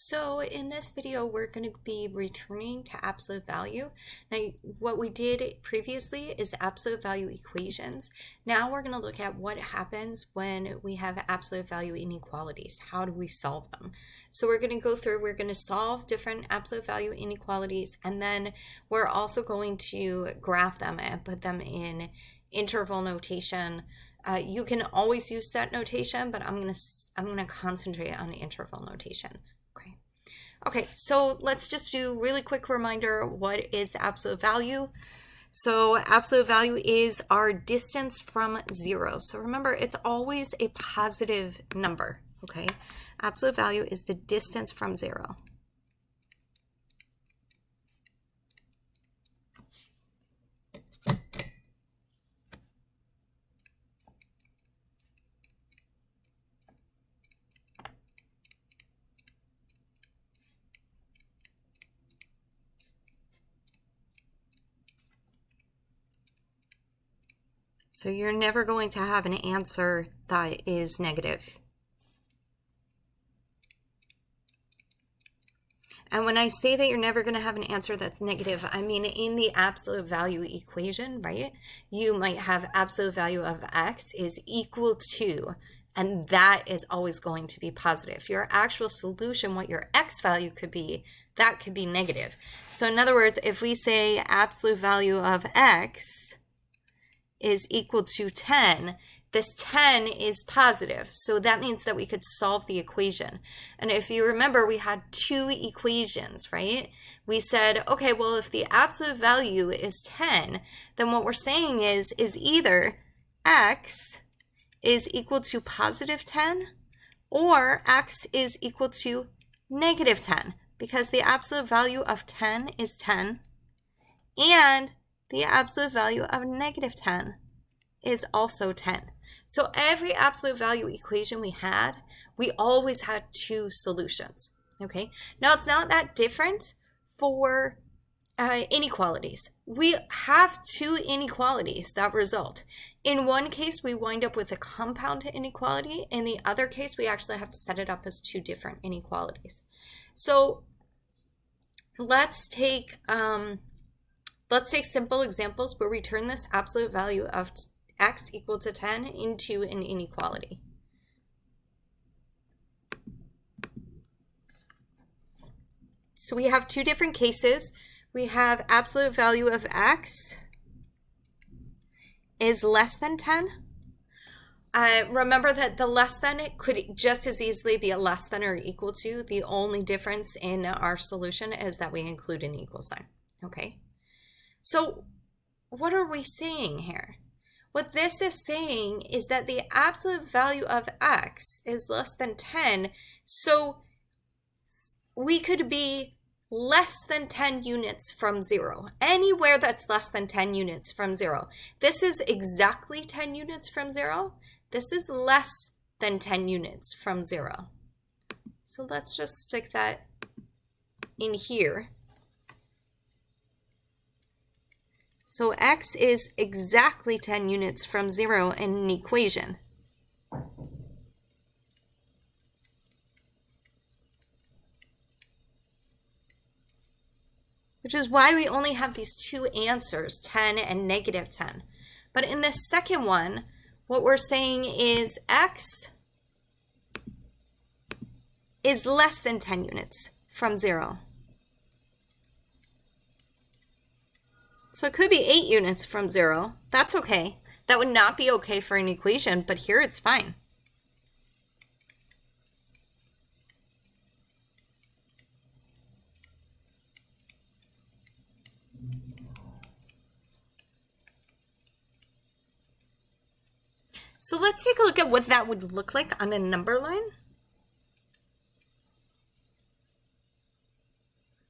So in this video, we're going to be returning to absolute value. Now, what we did previously is absolute value equations. Now we're going to look at what happens when we have absolute value inequalities. How do we solve them? So we're going to go through, we're going to solve different absolute value inequalities, and then we're also going to graph them and put them in interval notation. You can always use set notation, but I'm going to concentrate on interval notation. Okay, so let's just do a really quick reminder. What is absolute value? So absolute value is our distance from zero. So remember, it's always a positive number, okay? Absolute value is the distance from zero. So you're never going to have an answer that is negative. And when I say that you're never going to have an answer that's negative, I mean in the absolute value equation, right? You might have absolute value of x is equal to, and that is always going to be positive. Your actual solution, what your x value could be, that could be negative. So in other words, if we say absolute value of x is equal to 10, this 10 is positive. So that means that we could solve the equation. And if you remember, we had two equations, right? We said, okay, well, if the absolute value is 10, then what we're saying is either x is equal to positive 10 or x is equal to negative 10, because the absolute value of 10 is 10 and the absolute value of negative 10 is also 10. So every absolute value equation we always had two solutions, okay? Now it's not that different for inequalities. We have two inequalities that result. In one case, we wind up with a compound inequality. In the other case, we actually have to set it up as two different inequalities. So let's take simple examples where we turn this absolute value of x equal to 10 into an inequality. So we have two different cases. We have absolute value of x is less than 10. Remember that the less than, it could just as easily be a less than or equal to. The only difference in our solution is that we include an equal sign, okay? So what are we saying here? What this is saying is that the absolute value of x is less than 10, so we could be less than 10 units from zero. Anywhere that's less than 10 units from zero. This is exactly 10 units from zero. This is less than 10 units from zero. So let's just stick that in here. So x is exactly 10 units from zero in an equation. Which is why we only have these two answers, 10 and negative 10. But in the second one, what we're saying is x is less than 10 units from zero. So it could be 8 units from zero. That's okay. That would not be okay for an equation, but here it's fine. So let's take a look at what that would look like on a number line.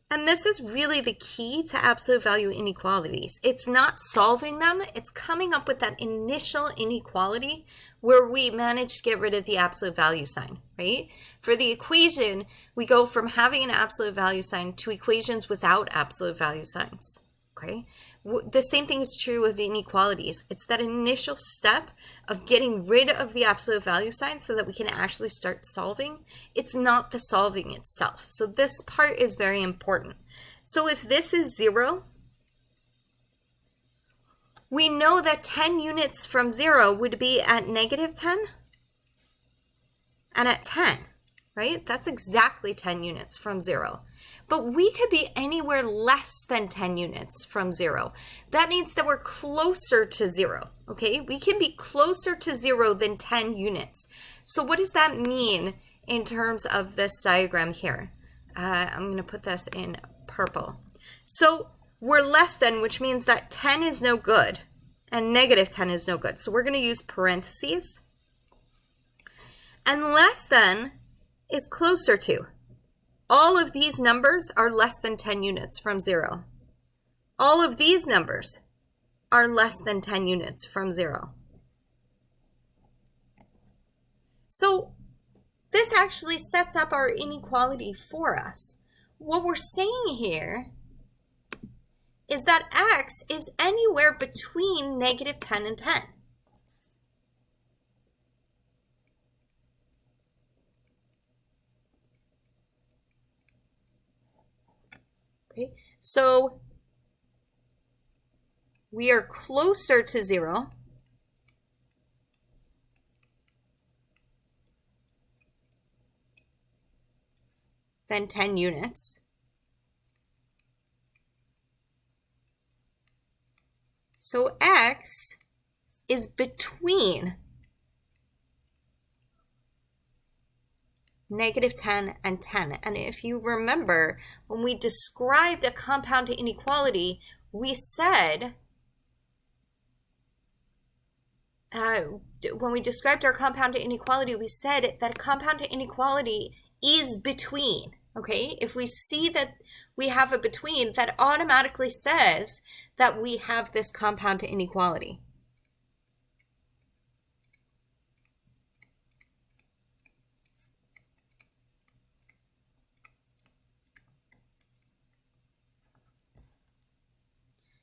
And this is really the key to absolute value inequalities. It's not solving them, it's coming up with that initial inequality where we manage to get rid of the absolute value sign, right? For the equation, we go from having an absolute value sign to equations without absolute value signs. Okay, the same thing is true of inequalities. It's that initial step of getting rid of the absolute value sign so that we can actually start solving. It's not the solving itself. So this part is very important. So if this is 0, we know that 10 units from 0 would be at -10 and at 10, right? That's exactly 10 units from 0. But we could be anywhere less than 10 units from 0. That means that we're closer to 0, okay? We can be closer to 0 than 10 units. So what does that mean in terms of this diagram here? I'm going to put this in purple. So we're less than, which means that 10 is no good and -10 is no good. So we're going to use parentheses. And less than is closer to. All of these numbers are less than 10 units from 0. All of these numbers are less than 10 units from 0. So this actually sets up our inequality for us. What we're saying here is that x is anywhere between -10 and 10. Okay, so we are closer to 0 than 10 units. So x is between -10 and 10. And if you remember, when we described a compound inequality, we said, when we described our compound inequality, we said that a compound inequality is between, okay? If we see that we have a between, that automatically says that we have this compound inequality.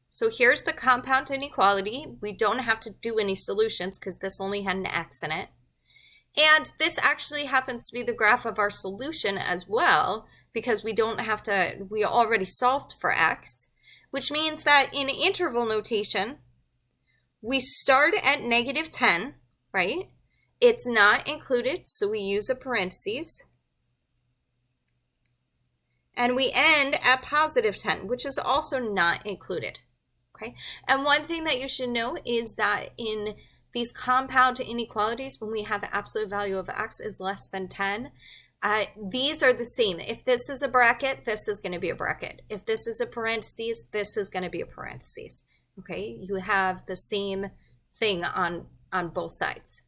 So here's the compound inequality. We don't have to do any solutions because this only had an x in it. And this actually happens to be the graph of our solution as well, because we don't have to, we already solved for x, which means that in interval notation, we start at -10, right? It's not included, so we use a parentheses. And we end at +10, which is also not included, okay? And one thing that you should know is that in these compound inequalities, when we have absolute value of x is less than 10, these are the same. If this is a bracket, this is going to be a bracket. If this is a parentheses, this is going to be a parentheses. Okay, you have the same thing on both sides.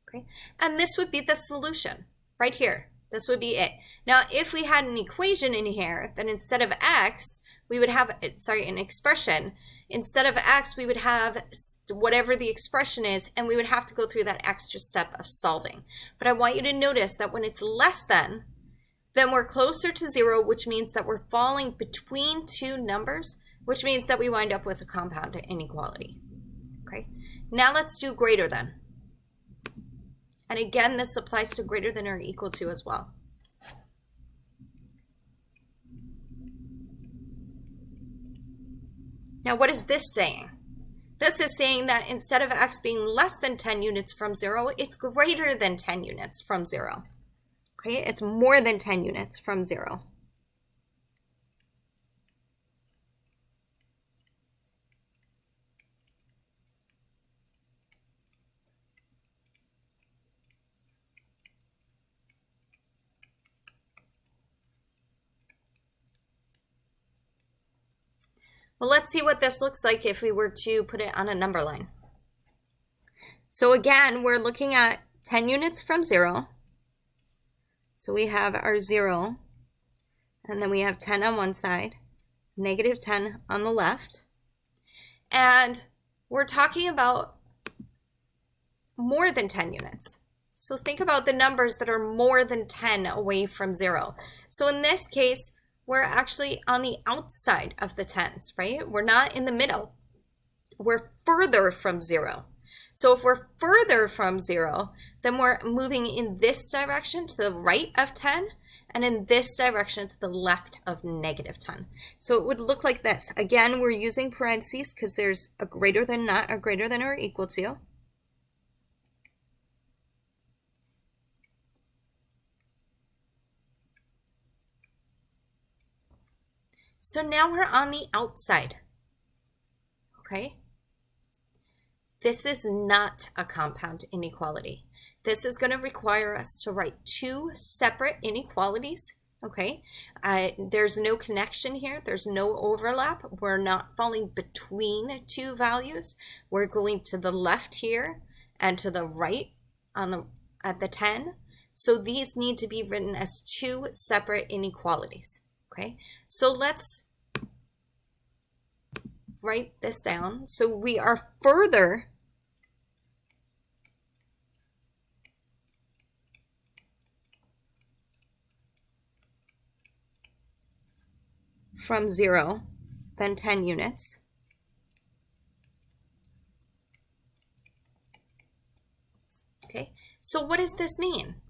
Okay, and this would be the solution right here. This would be it. Now, if we had an equation in here, then instead of x, we would have, an expression. Instead of x, we would have whatever the expression is, and we would have to go through that extra step of solving. But I want you to notice that when it's less than, then we're closer to 0, which means that we're falling between two numbers, which means that we wind up with a compound inequality. Okay, now let's do greater than. And again, this applies to greater than or equal to as well. Now, what is this saying? This is saying that instead of x being less than 10 units from 0, it's greater than 10 units from 0. Okay, it's more than 10 units from 0. Well, let's see what this looks like if we were to put it on a number line. So again, we're looking at 10 units from 0. So we have our 0, and then we have 10 on one side, -10 on the left. And we're talking about more than 10 units. So think about the numbers that are more than 10 away from 0. So in this case, we're actually on the outside of the tens, right? We're not in the middle. We're further from 0. So if we're further from 0, then we're moving in this direction to the right of 10 and in this direction to the left of -10. So it would look like this. Again, we're using parentheses because there's a greater than, not a greater than or equal to. So now we're on the outside, okay? This is not a compound inequality. This is going to require us to write two separate inequalities, okay? There's no connection here. There's no overlap. We're not falling between two values. We're going to the left here and to the right at the 10. So these need to be written as two separate inequalities, okay? So let's write this down. So we are further from 0 than 10 units. Okay, so what does this mean?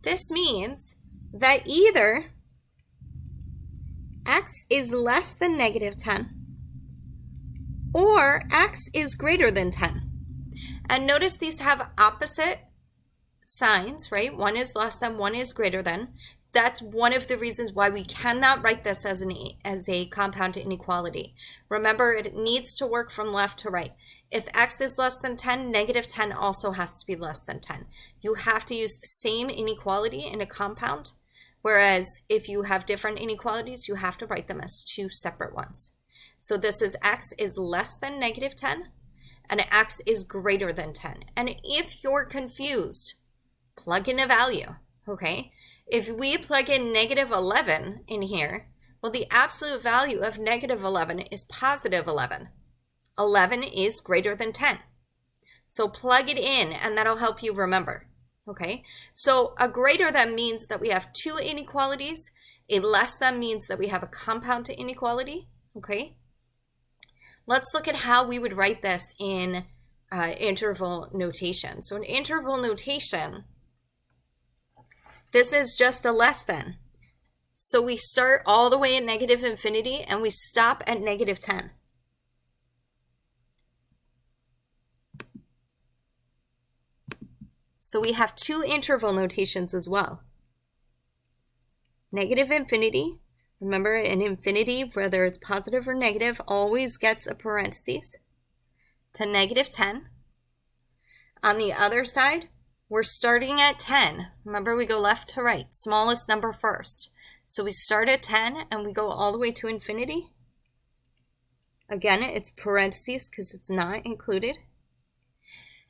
This means that either x is less than -10 or x is greater than 10. And notice these have opposite signs, right? One is less than, one is greater than. That's one of the reasons why we cannot write this as a compound inequality. Remember, it needs to work from left to right. If x is less than 10, -10 also has to be less than 10. You have to use the same inequality in a compound, whereas if you have different inequalities, you have to write them as two separate ones. So this is x is less than -10, and x is greater than 10. And if you're confused, plug in a value, okay? If we plug in -11 in here, well, the absolute value of -11 is positive 11. 11 is greater than 10. So plug it in, and that'll help you remember, okay? So a greater than means that we have two inequalities. A less than means that we have a compound inequality, okay? Let's look at how we would write this in interval notation. So in interval notation, this is just a less than. So we start all the way at -infinity and we stop at -10. So we have two interval notations as well. -infinity, remember in infinity, whether it's positive or negative, always gets a parentheses, to -10. On the other side, we're starting at 10. Remember, we go left to right, smallest number first. So we start at 10 and we go all the way to infinity. Again, it's parentheses because it's not included.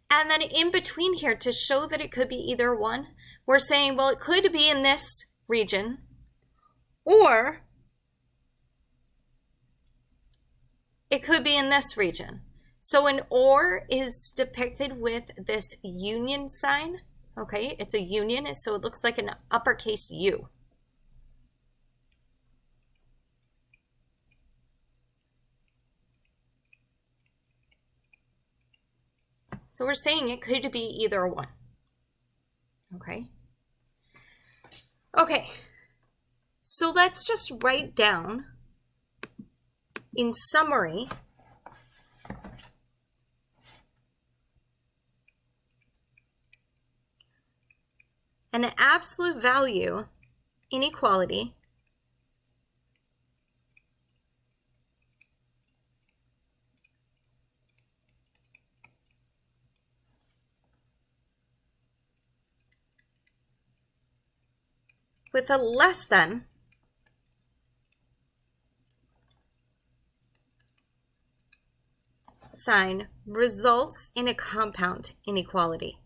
And then in between here, to show that it could be either one, we're saying, well, it could be in this region, or it could be in this region. So an or is depicted with this union sign, okay? It's a union, so it looks like an uppercase U. So we're saying it could be either one, okay? Okay, so let's just write down in summary an absolute value inequality with a less than sign results in a compound inequality.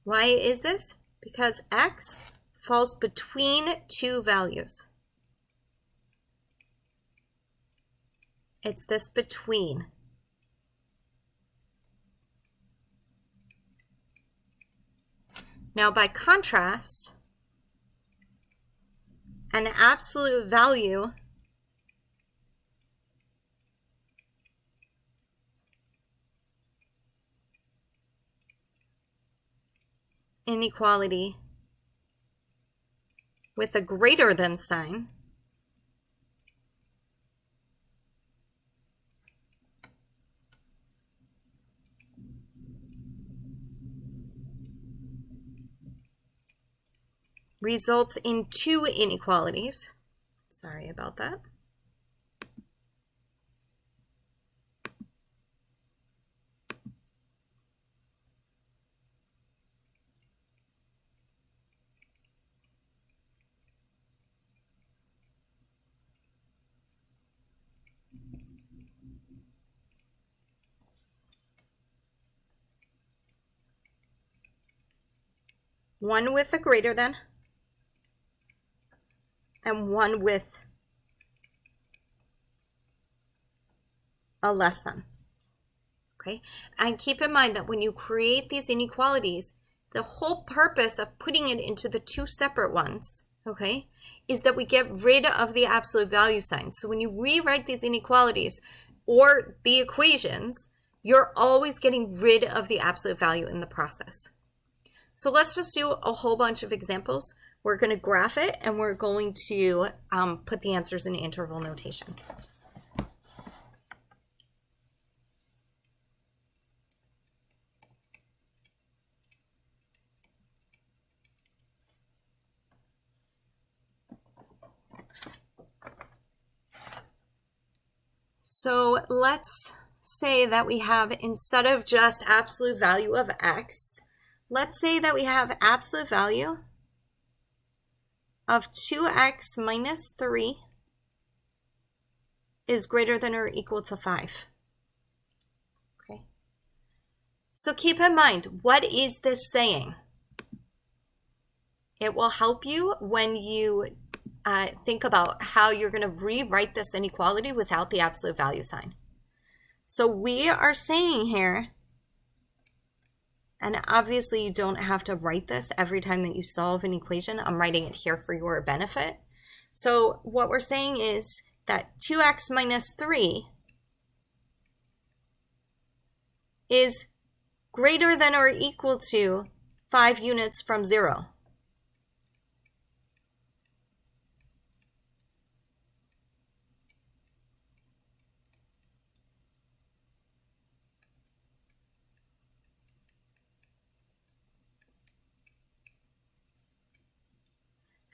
Why is this? Because x falls between two values. It's this between. Now, by contrast, an absolute value inequality with a greater than sign results in two inequalities. Sorry about that. One with a greater than and one with a less than. Okay, and keep in mind that when you create these inequalities, the whole purpose of putting it into the two separate ones, okay, is that we get rid of the absolute value sign. So when you rewrite these inequalities or the equations, you're always getting rid of the absolute value in the process. So let's just do a whole bunch of examples. We're going to graph it and we're going to put the answers in interval notation. So let's say that we have, instead of just absolute value of x, let's say that we have absolute value of 2x minus 3 is greater than or equal to 5. Okay. So keep in mind, what is this saying? It will help you when you think about how you're going to rewrite this inequality without the absolute value sign. So we are saying here, and obviously you don't have to write this every time that you solve an equation. I'm writing it here for your benefit. So what we're saying is that 2x minus 3 is greater than or equal to 5 units from 0.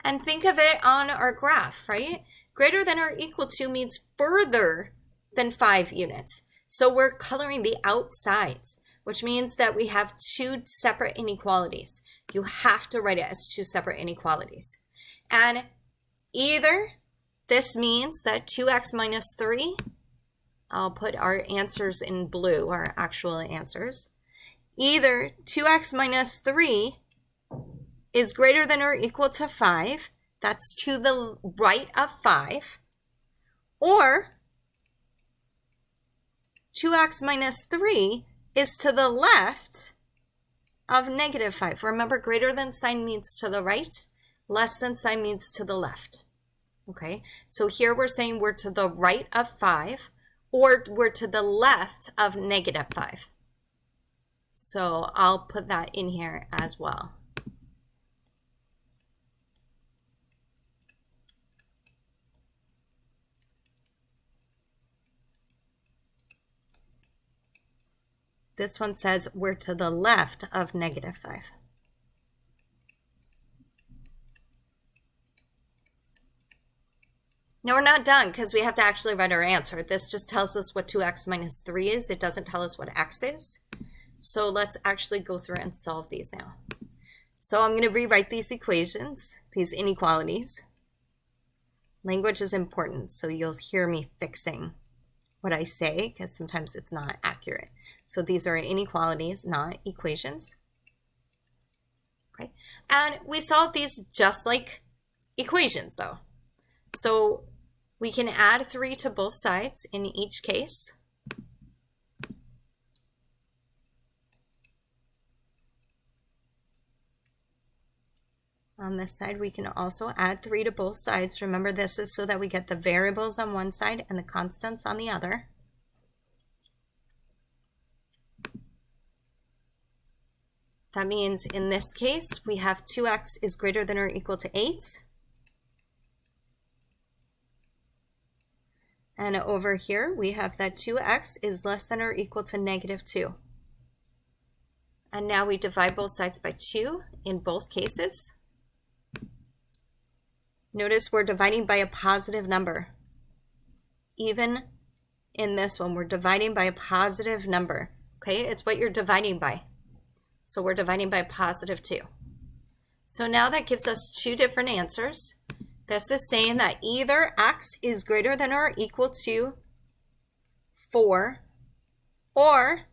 And think of it on our graph, right? Greater than or equal to means further than 5 units. So we're coloring the outsides, which means that we have two separate inequalities. You have to write it as two separate inequalities. And either this means that 2x minus 3, I'll put our answers in blue, our actual answers. Either 2x minus 3 is greater than or equal to 5, that's to the right of 5, or 2x minus 3 is to the left of negative 5. Remember, greater than sign means to the right, less than sign means to the left. Okay, so here we're saying we're to the right of 5, or we're to the left of negative 5. So I'll put that in here as well. This one says we're to the left of negative 5. Now we're not done because we have to actually write our answer. This just tells us what 2x minus 3 is. It doesn't tell us what x is. So let's actually go through and solve these now. So I'm going to rewrite these equations, these inequalities. Language is important, so you'll hear me fixing what I say because sometimes it's not accurate. So these are inequalities, not equations. Okay, and we solve these just like equations though. So we can add 3 to both sides in each case. On this side, we can also add 3 to both sides. Remember, this is so that we get the variables on one side and the constants on the other. That means in this case, we have 2x is greater than or equal to 8. And over here, we have that 2x is less than or equal to -2. And now we divide both sides by 2 in both cases. Notice we're dividing by a positive number. Even in this one, we're dividing by a positive number. Okay, it's what you're dividing by. So we're dividing by +2. So now that gives us 2 different answers. This is saying that either x is greater than or equal to 4, or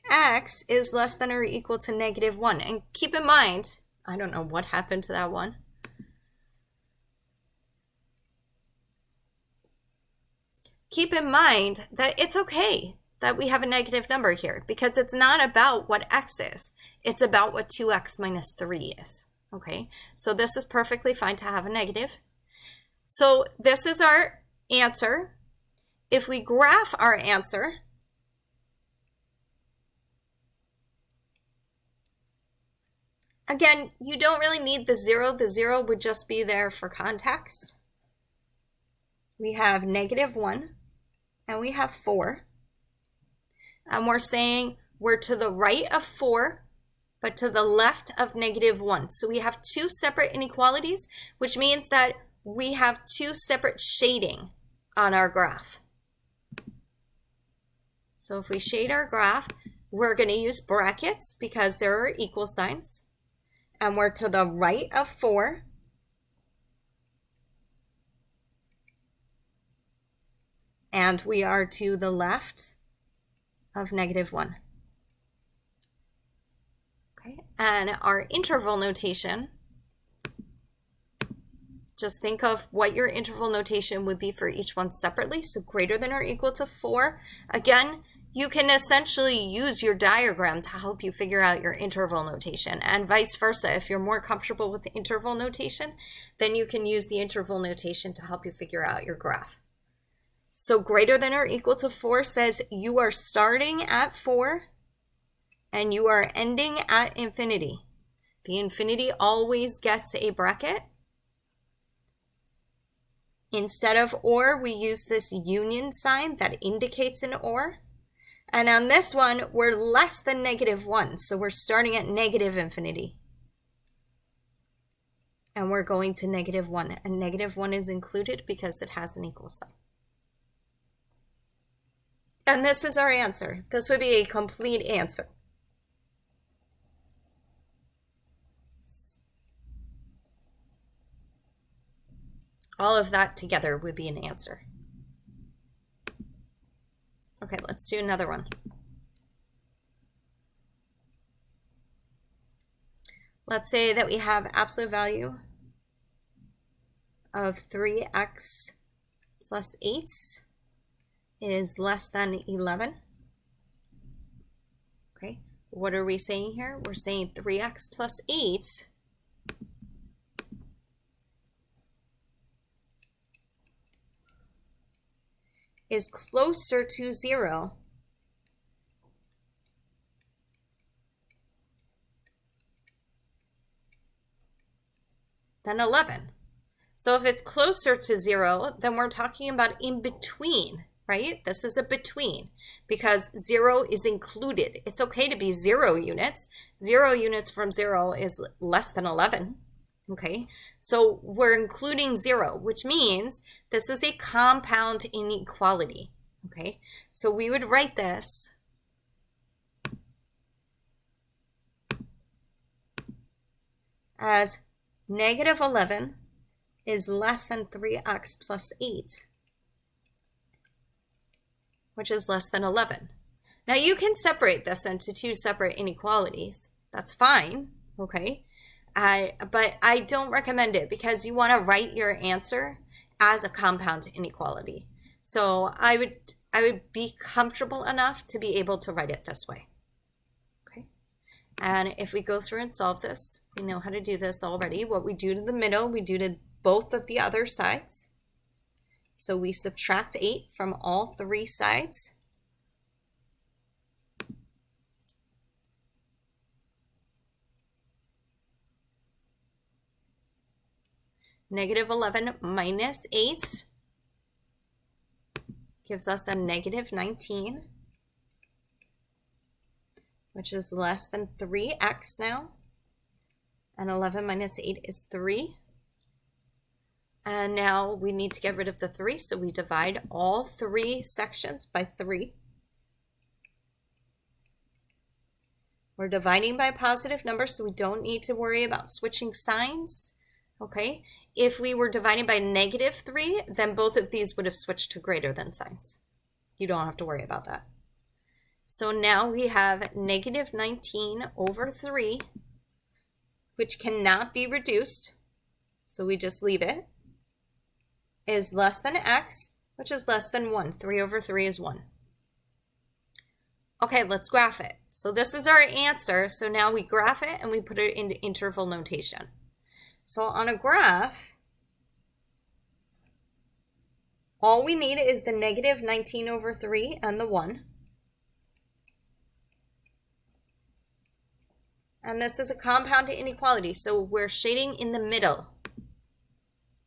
x is less than or equal to -1. And keep in mind, I don't know what happened to that one. Keep in mind that it's okay that we have a negative number here, because it's not about what x is. It's about what 2x minus 3 is. Okay, so this is perfectly fine to have a negative. So this is our answer. If we graph our answer, again, you don't really need the 0. The 0 would just be there for context. We have -1 and we have 4. And we're saying we're to the right of 4, but to the left of -1. So we have 2 separate inequalities, which means that we have 2 separate shading on our graph. So if we shade our graph, we're going to use brackets because there are equal signs. And we're to the right of 4. And we are to the left of -1. Okay, and our interval notation, just think of what your interval notation would be for each one separately. So greater than or equal to 4. Again, you can essentially use your diagram to help you figure out your interval notation, and vice versa. If you're more comfortable with the interval notation, then you can use the interval notation to help you figure out your graph. So greater than or equal to 4 says you are starting at 4 and you are ending at infinity. The infinity always gets a bracket. Instead of or, we use this union sign that indicates an or. And on this one, we're less than -1. So we're starting at -infinity. And we're going to -1. And -1 is included because it has an equal sign. And this is our answer. This would be a complete answer. All of that together would be an answer. Okay, let's do another one. Let's say that we have absolute value of 3x plus 8 is less than 11. Okay, what are we saying here? We're saying 3x plus 8 is closer to 0 than 11. So if it's closer to 0, then we're talking about in between, right? This is a between because 0 is included. It's okay to be 0 units. 0 units from 0 is less than 11. Okay, so we're including 0, which means this is a compound inequality. Okay, so we would write this as -11 is less than 3x plus 8, which is less than 11. Now you can separate this into 2 separate inequalities. That's fine. okay? But I don't recommend it because you want to write your answer as a compound inequality. So I would be comfortable enough to be able to write it this way. Okay. And if we go through and solve this, we know how to do this already. What we do to the middle, we do to both of the other sides. So we subtract 8 from all 3 sides. Negative 11 minus 8 gives us a negative 19, which is less than 3x now. And 11 minus 8 is 3. And now we need to get rid of the 3, so we divide all 3 sections by 3. We're dividing by positive numbers, so we don't need to worry about switching signs. Okay, if we were dividing by negative 3, then both of these would have switched to greater than signs. You don't have to worry about that. So now we have negative 19 over 3, which cannot be reduced, so we just leave it, is less than x, which is less than 1. 3 over 3 is 1. Okay, let's graph it. So this is our answer. So now we graph it and we put it into interval notation. So on a graph, all we need is the negative 19 over 3 and the 1. And this is a compound inequality, so we're shading in the middle.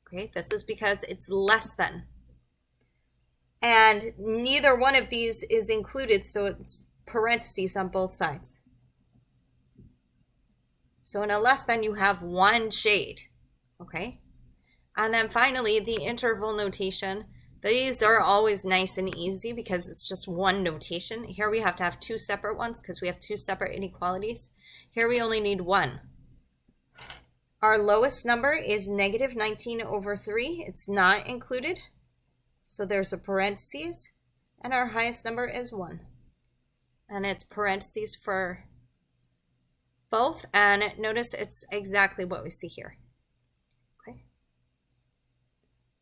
Okay, this is because it's less than. And neither one of these is included, so it's parentheses on both sides. So in a less than, you have one shade, okay? And then finally, the interval notation. These are always nice and easy because it's just one notation. Here we have to have 2 separate ones because we have 2 separate inequalities. Here we only need 1. Our lowest number is negative 19 over 3. It's not included, so there's a parentheses. And our highest number is 1. And it's parentheses for both. And notice it's exactly what we see here. Okay.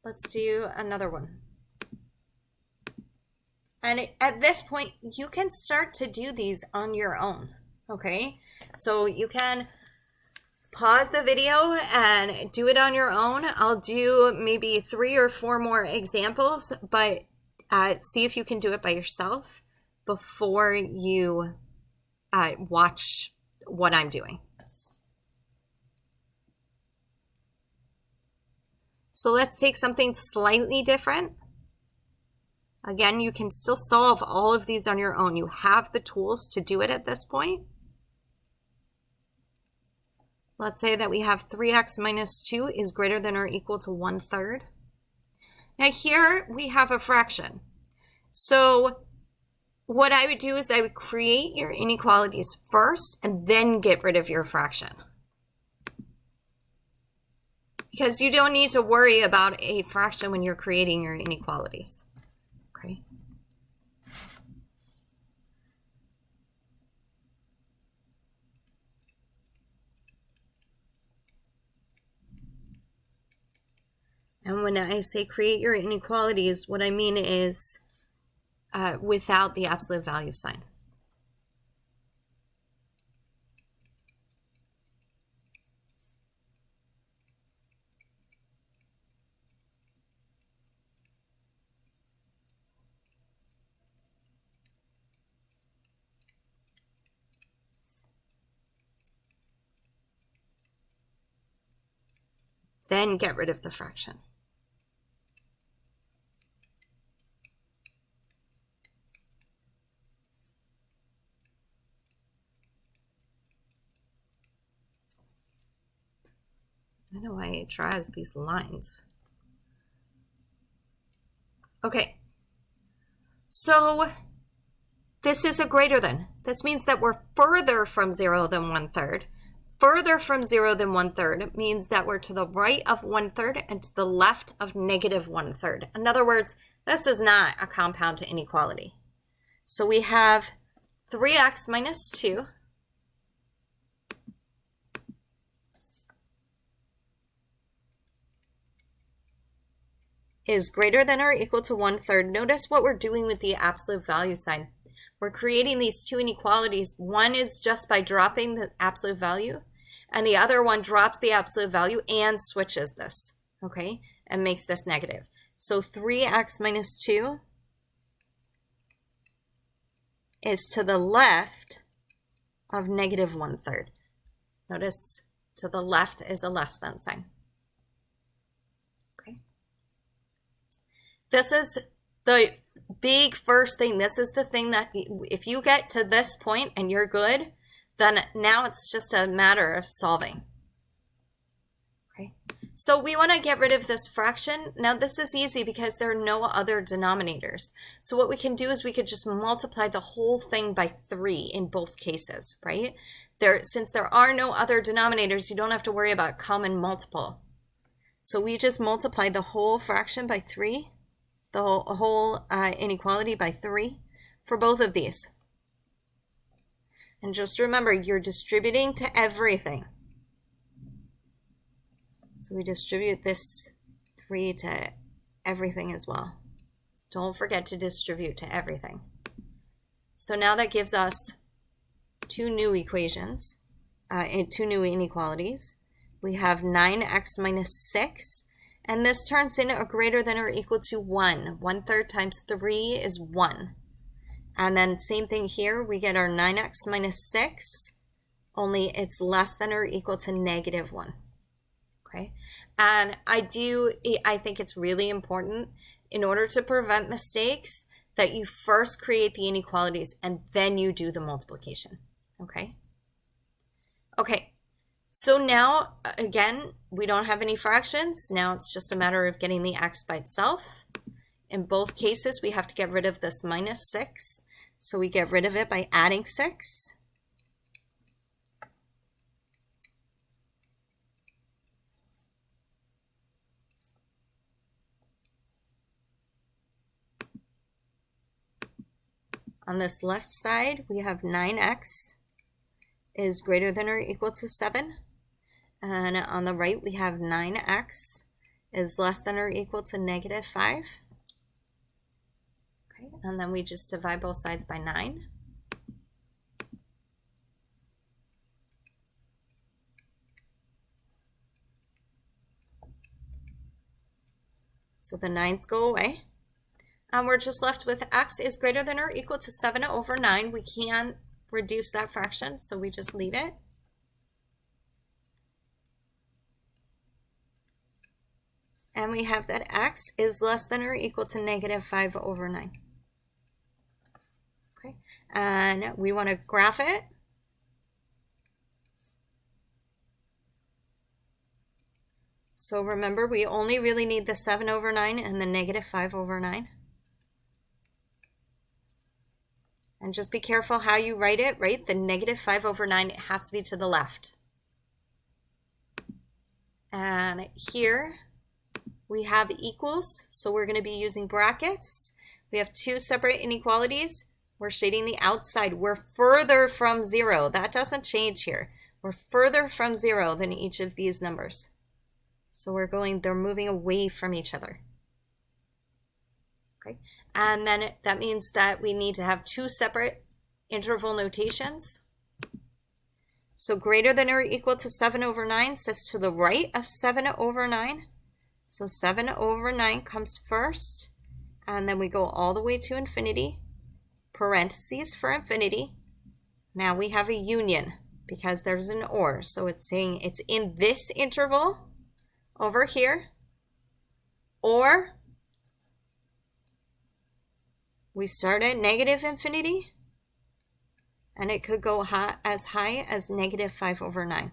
Let's do another one. And at this point, you can start to do these on your own. Okay. So you can pause the video and do it on your own. I'll do maybe 3 or 4 more examples, but see if you can do it by yourself before you watch what I'm doing. So let's take something slightly different. Again, you can still solve all of these on your own. You have the tools to do it at this point. Let's say that we have 3x minus 2 is greater than or equal to 1/3. Now here we have a fraction. So what I would do is I would create your inequalities first and then get rid of your fraction. Because you don't need to worry about a fraction when you're creating your inequalities. Okay. And when I say create your inequalities, what I mean is without the absolute value sign. Then get rid of the fraction. I don't know why it draws these lines. Okay, so this is a greater than. This means that we're further from 0 than 1/3. Further from 0 than 1/3 means that we're to the right of 1/3 and to the left of negative 1/3. In other words, this is not a compound inequality. So we have 3x minus 2 is greater than or equal to 1/3. Notice what we're doing with the absolute value sign. We're creating these two inequalities. One is just by dropping the absolute value, and the other one drops the absolute value and switches this, okay, and makes this negative. So 3x minus 2 is to the left of negative 1/3. Notice to the left is a less than sign. Okay. This is the big first thing. This is the thing that if you get to this point and you're good, then now it's just a matter of solving. Okay. So we want to get rid of this fraction. Now this is easy because there are no other denominators. So what we can do is we could just multiply the whole thing by 3 in both cases, right? Since there are no other denominators, you don't have to worry about common multiple. So we just multiply the whole fraction by 3, the whole inequality by 3 for both of these. And just remember, you're distributing to everything. So we distribute this 3 to everything as well. Don't forget to distribute to everything. So now that gives us two new equations, and two new inequalities. We have 9x minus 6, and this turns into a greater than or equal to 1. 1/3 times 3 is 1. And then same thing here, we get our 9x minus 6, only it's less than or equal to negative 1. Okay, and I think it's really important in order to prevent mistakes that you first create the inequalities and then you do the multiplication. Okay. Okay. So now, again, we don't have any fractions. Now it's just a matter of getting the x by itself. In both cases, we have to get rid of this minus 6. So we get rid of it by adding 6. On this left side, we have 9x is greater than or equal to 7. And on the right, we have 9x is less than or equal to negative 5. Okay, and then we just divide both sides by 9. So the 9's go away. And we're just left with x is greater than or equal to 7/9. We can't reduce that fraction, so we just leave it. And we have that x is less than or equal to negative 5/9. Okay, and we want to graph it. So remember, we only really need the 7/9 and the negative 5/9. And just be careful how you write it, right? The negative 5/9, it has to be to the left. And here we have equals, so we're going to be using brackets. We have two separate inequalities. We're shading the outside. We're further from 0. That doesn't change here. We're further from 0 than each of these numbers. So they're moving away from each other. Okay, and then that means that we need to have two separate interval notations. So greater than or equal to 7/9 says to the right of 7/9. So 7/9 comes first, and then we go all the way to infinity, parentheses for infinity. Now we have a union because there's an or, so it's saying it's in this interval over here, or we start at negative infinity, and it could go as high as negative 5/9.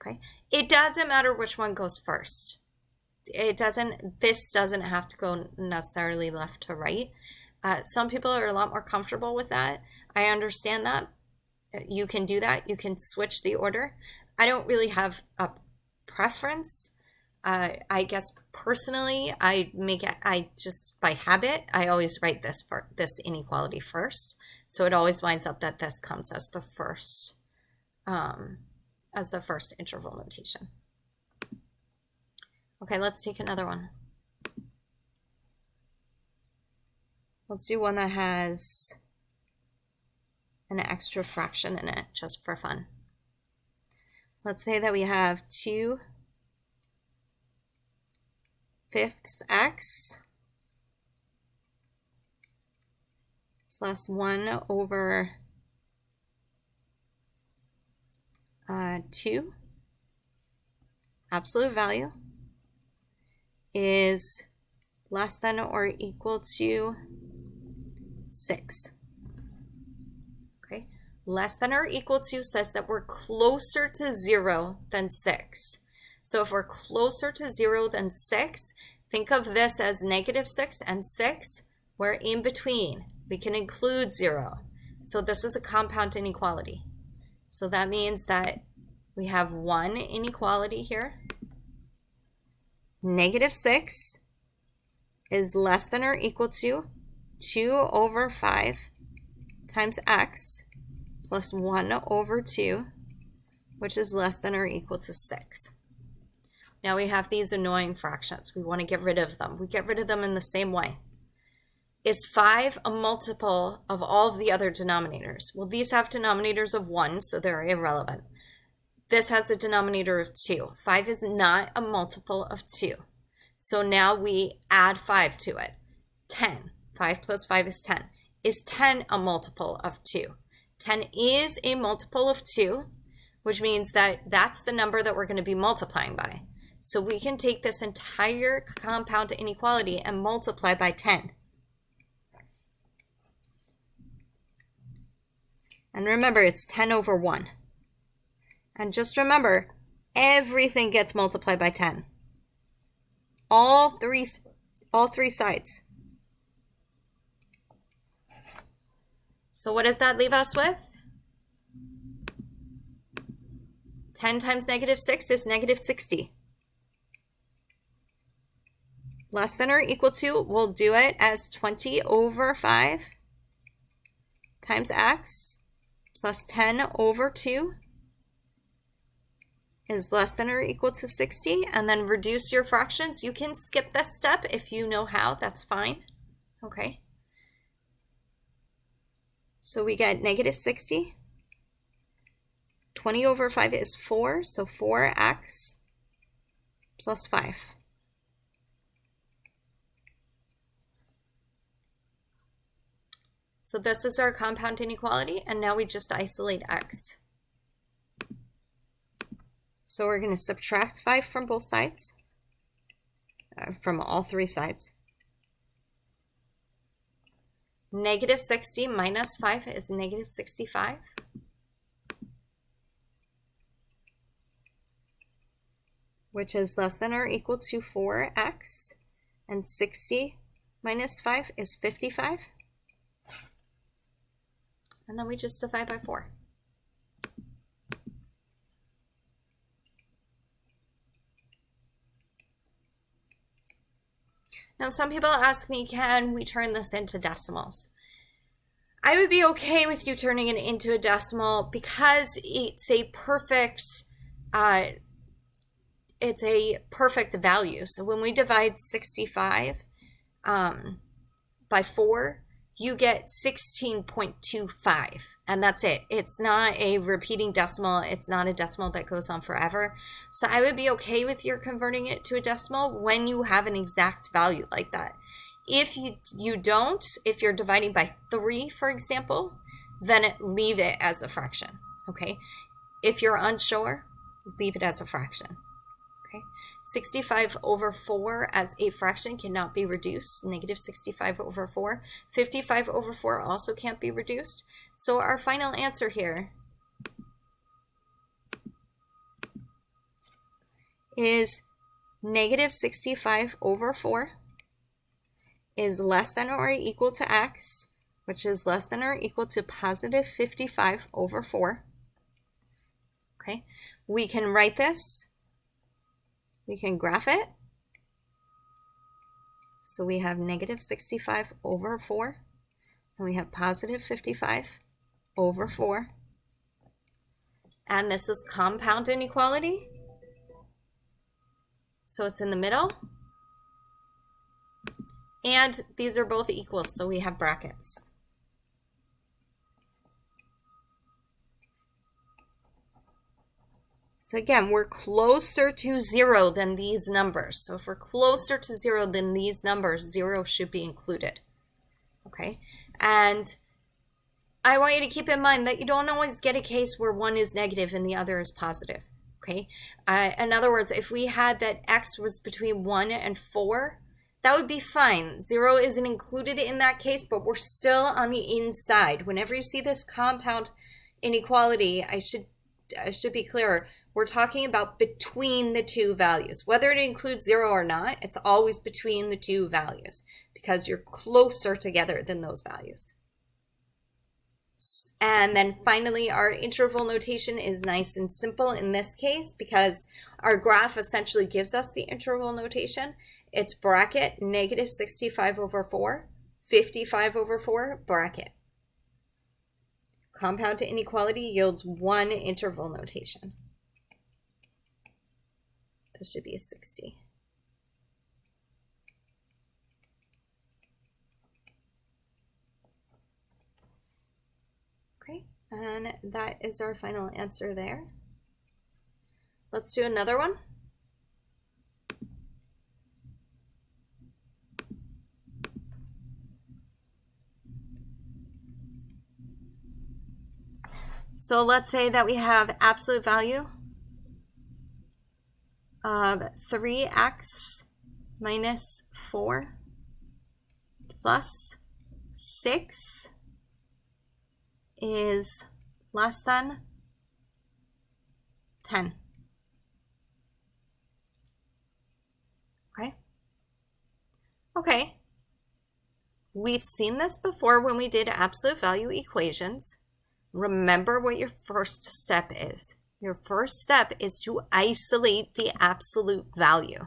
Okay, it doesn't matter which one goes first. This doesn't have to go necessarily left to right. Some people are a lot more comfortable with that. I understand that. You can do that. You can switch the order. I don't really have a preference. I guess personally, I just by habit, I always write this inequality first. So it always winds up that this comes as the first interval notation. Okay, let's take another one. Let's do one that has an extra fraction in it, just for fun. Let's say that we have 2/5 x plus 1 over 2 absolute value is less than or equal to 6. Okay, less than or equal to says that we're closer to 0 than 6. So if we're closer to 0 than 6, think of this as -6 and 6. We're in between. We can include 0. So this is a compound inequality. So that means that we have one inequality here. -6 is less than or equal to 2/5 times x plus 1/2, which is less than or equal to 6. Now we have these annoying fractions. We want to get rid of them. We get rid of them in the same way. Is 5 a multiple of all of the other denominators? Well, these have denominators of 1, so they're irrelevant. This has a denominator of 2. 5 is not a multiple of 2. So now we add 5 to it. 10. 5 plus 5 is 10. Is 10 a multiple of 2? 10 is a multiple of 2, which means that that's the number that we're going to be multiplying by. So we can take this entire compound inequality and multiply by 10. And remember, it's 10 over 1. And just remember, everything gets multiplied by 10. All three sides. So what does that leave us with? 10 times -6 is -60. Less than or equal to, we'll do it as 20/5 times x plus 10/2 is less than or equal to 60, and then reduce your fractions. You can skip this step if you know how, that's fine. Okay. So we get -60. 20/5 is 4, so 4x plus 5. So this is our compound inequality, and now we just isolate x. So we're going to subtract 5 from both sides, from all three sides. -60 minus 5 is -65. Which is less than or equal to 4x, and 60 minus 5 is 55. And then we just divide by 4. Now, some people ask me, can we turn this into decimals? I would be okay with you turning it into a decimal because it's a perfect value. So when we divide 65 by 4, you get 16.25, and that's it. It's not a repeating decimal. It's not a decimal that goes on forever. So I would be okay with your converting it to a decimal when you have an exact value like that. If you don't, if you're dividing by 3, for example, then leave it as a fraction, okay? If you're unsure, leave it as a fraction. Okay, 65/4 as a fraction cannot be reduced. -65/4. 55/4 also can't be reduced. So our final answer here is -65/4 is less than or equal to x, which is less than or equal to +55/4. Okay, we can write this. We can graph it. So we have -65/4, and we have +55/4. And this is compound inequality. so it's in the middle. And these are both equal, so we have brackets. So again, we're closer to 0 than these numbers. So if we're closer to 0 than these numbers, 0 should be included. Okay, and I want you to keep in mind that you don't always get a case where one is negative and the other is positive. Okay, in other words, if we had that x was between 1 and 4, that would be fine. 0 isn't included in that case, but we're still on the inside. Whenever you see this compound inequality, I should be clearer. We're talking about between the two values. Whether it includes 0 or not, it's always between the two values because you're closer together than those values. And then finally, our interval notation is nice and simple in this case because our graph essentially gives us the interval notation. It's bracket negative 65 over 4, 55 over 4, bracket. Compound inequality yields one interval notation. This should be a 60. Okay, and that is our final answer there. Let's do another one. So let's say that we have absolute value of 3x minus 4 plus 6 is less than 10. Okay. Okay. We've seen this before when we did absolute value equations. Remember what your first step is. Your first step is to isolate the absolute value.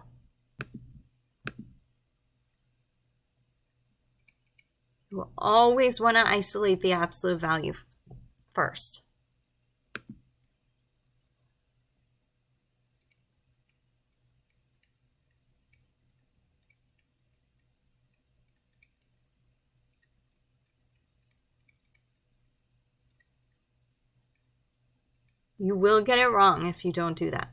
You always want to isolate the absolute value first. You will get it wrong if you don't do that.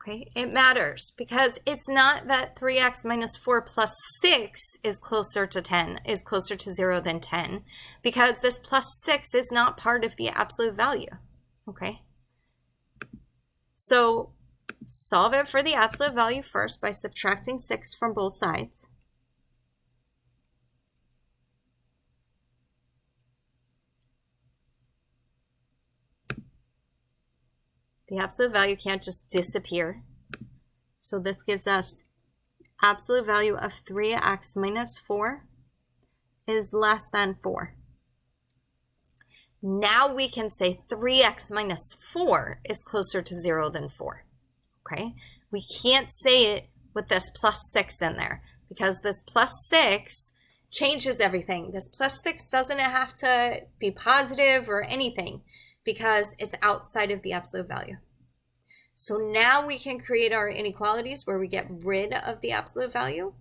Okay, it matters because it's not that 3x minus 4 plus 6 is closer to 10, is closer to 0 than 10, because this plus 6 is not part of the absolute value. Okay, so solve it for the absolute value first by subtracting 6 from both sides. The absolute value can't just disappear. So this gives us absolute value of 3x minus 4 is less than 4. Now we can say 3x minus 4 is closer to 0 than 4. Okay, we can't say it with this plus 6 in there because this plus 6 changes everything. This plus 6 doesn't have to be positive or anything because it's outside of the absolute value. So now we can create our inequalities where we get rid of the absolute value.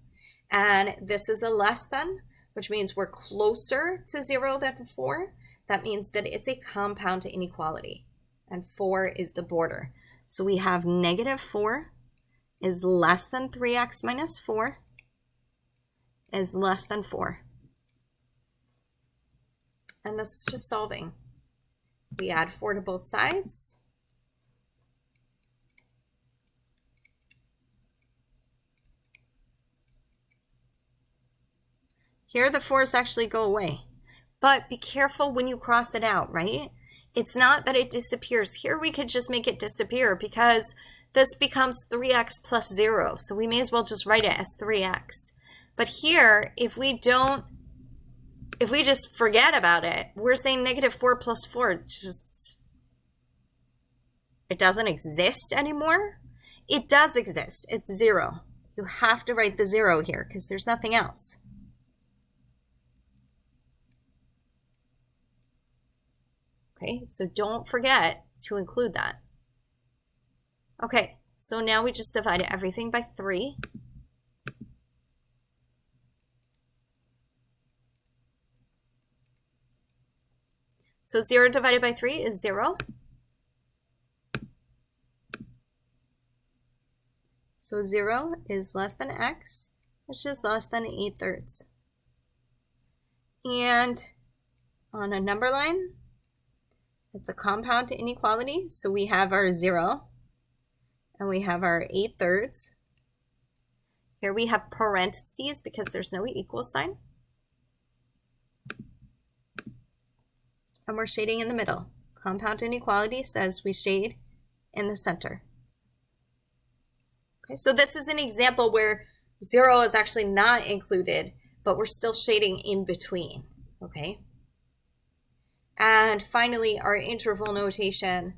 And this is a less than, which means we're closer to 0 than 4. That means that it's a compound inequality. And 4 is the border. So we have negative 4 is less than 3x minus 4 is less than 4. And this is just solving. We add 4 to both sides. Here the 4's actually go away. But be careful when you cross it out, right? It's not that it disappears. Here we could just make it disappear because this becomes 3x plus 0. So we may as well just write it as 3x. But here, if we just forget about it, we're saying negative 4 plus 4, it doesn't exist anymore. It does exist. It's 0. You have to write the 0 here because there's nothing else. Okay, so don't forget to include that. Okay, so now we just divided everything by 3. So 0 divided by 3 is 0. So 0 is less than x, which is less than 8/3. And on a number line, it's a compound inequality. So we have our 0 and we have our 8/3. Here we have parentheses because there's no equal sign. And we're shading in the middle. Compound inequality says we shade in the center. Okay, so this is an example where 0 is actually not included, but we're still shading in between, okay? And finally, our interval notation,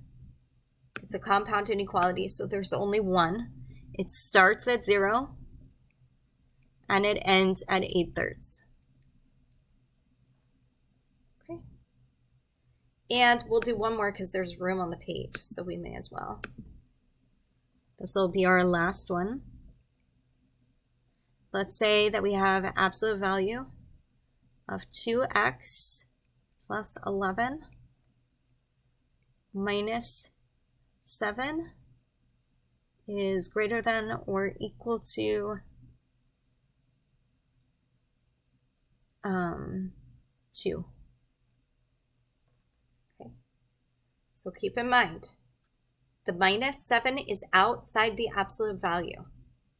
it's a compound inequality, so there's only one. It starts at 0, and it ends at 8/3. Okay. And we'll do one more because there's room on the page, so we may as well. This will be our last one. Let's say that we have an absolute value of 2x plus 11 minus 7 is greater than or equal to 2. Okay. So keep in mind, the minus 7 is outside the absolute value.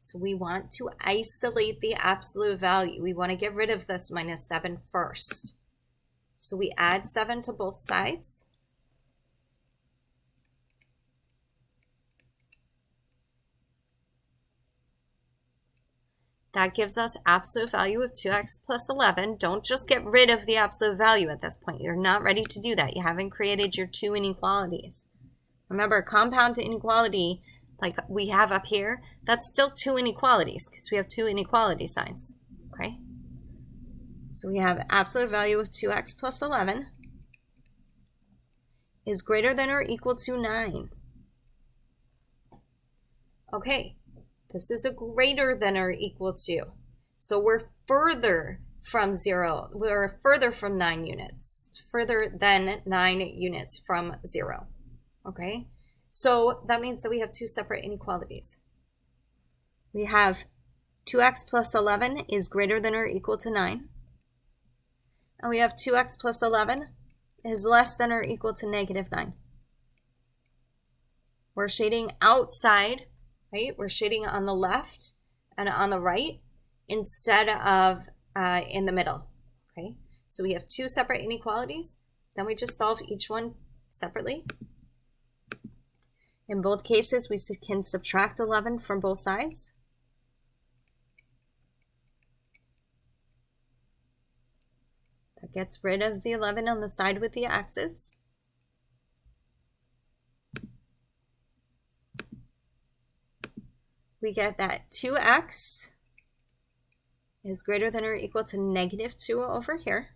So we want to isolate the absolute value. We want to get rid of this minus 7 first. So we add 7 to both sides. That gives us absolute value of 2x plus 11. Don't just get rid of the absolute value at this point. You're not ready to do that. You haven't created your 2 inequalities. Remember, compound inequality, like we have up here, that's still 2 inequalities because we have 2 inequality signs, okay? So we have absolute value of 2x plus 11 is greater than or equal to 9. Okay, this is a greater than or equal to. So we're further from 0. We're further from 9 units, further than 9 units from 0. Okay, so that means that we have 2 separate inequalities. We have 2x plus 11 is greater than or equal to 9. And we have 2x plus 11 is less than or equal to negative 9. We're shading outside, right? We're shading on the left and on the right instead of in the middle, okay? So we have 2 separate inequalities. Then we just solve each one separately. In both cases, we can subtract 11 from both sides. That gets rid of the 11 on the side with the axis. We get that 2x is greater than or equal to negative 2 over here.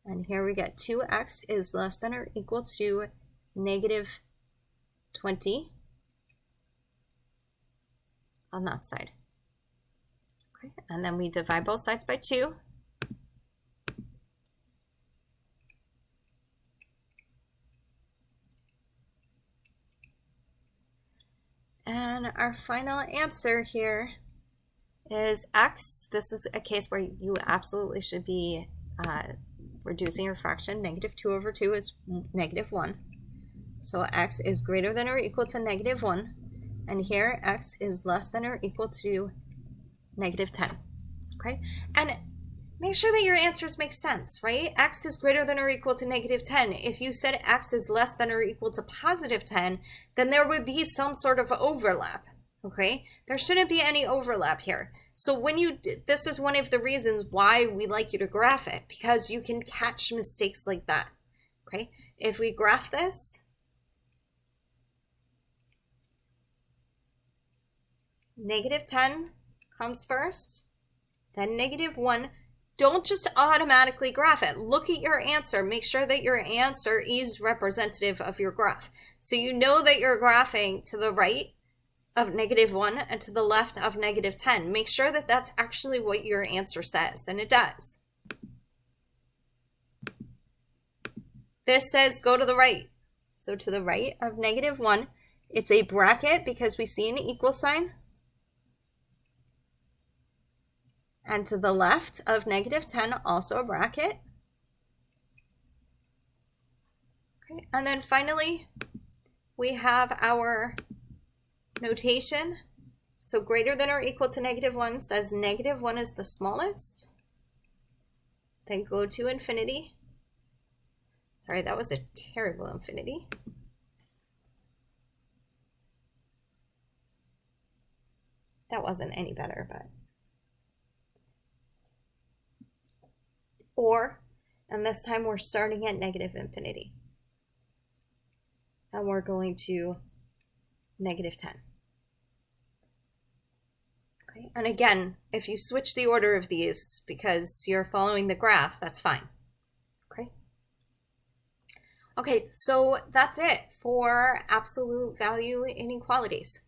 And here we get 2x is less than or equal to negative 20 on that side. Okay, and then we divide both sides by 2. And our final answer here is x. This is a case where you absolutely should be reducing your fraction. Negative 2 over 2 is negative 1. So x is greater than or equal to negative 1. And here x is less than or equal to negative 10. Okay? And make sure that your answers make sense, right? X is greater than or equal to negative 10. If you said x is less than or equal to positive 10, then there would be some sort of overlap, okay? There shouldn't be any overlap here. So when this is one of the reasons why we like you to graph it, because you can catch mistakes like that, okay? If we graph this, negative 10 comes first, then negative 1. don't just automatically graph it. Look at your answer. Make sure that your answer is representative of your graph. So you know that you're graphing to the right of -1 and to the left of -10. Make sure that that's actually what your answer says, and it does. This says go to the right. So to the right of -1, it's a bracket because we see an equal sign. And to the left of -10, also a bracket. Okay, and then finally, we have our notation. So greater than or equal to -1 says -1 is the smallest. Then go to infinity. Sorry, that was a terrible infinity. That wasn't any better, but. Or, and this time we're starting at -infinity. And we're going to -10. Okay, and again, if you switch the order of these because you're following the graph, that's fine. Okay. Okay, so that's it for absolute value inequalities.